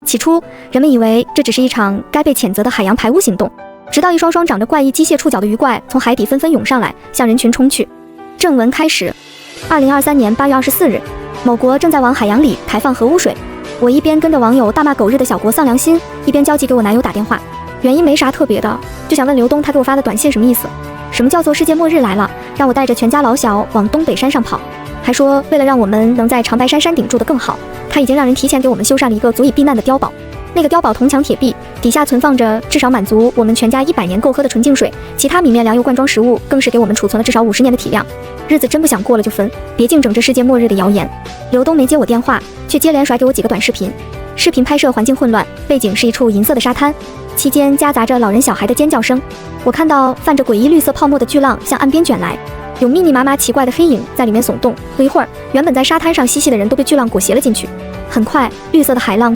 起初，人们以为这只是一场该被谴责的海洋排污行动，直到一双双长着怪异机械触角的鱼怪从海底纷纷涌上来，向人群冲去。正文开始。2023年8月24日，某国正在往海洋里排放核污水。我一边跟着网友大骂狗日的小国丧良心，一边焦急给我男友打电话。原因没啥特别的，就想问刘东他给我发的短信什么意思？什么叫做世界末日来了？让我带着全家老小往东北山上跑。还说为了让我们能在长白山山顶住得更好，他已经让人提前给我们修缮了一个足以避难的碉堡。那个碉堡铜墙铁壁，底下存放着至少满足我们全家100年够喝的纯净水，其他米面粮油罐装食物更是给我们储存了至少50年的体量。日子真不想过了就分，别净整这世界末日的谣言。刘东没接我电话，却接连甩给我几个短视频。视频拍摄环境混乱，背景是一处银色的沙滩，期间夹杂着老人小孩的尖叫声。我看到泛着诡异绿色泡沫的巨浪向岸边卷来，有密密麻麻奇怪的黑影在里面耸动。不一会儿，原本在沙滩上嬉戏的人都被巨浪裹挟了进去。很快，绿色的海浪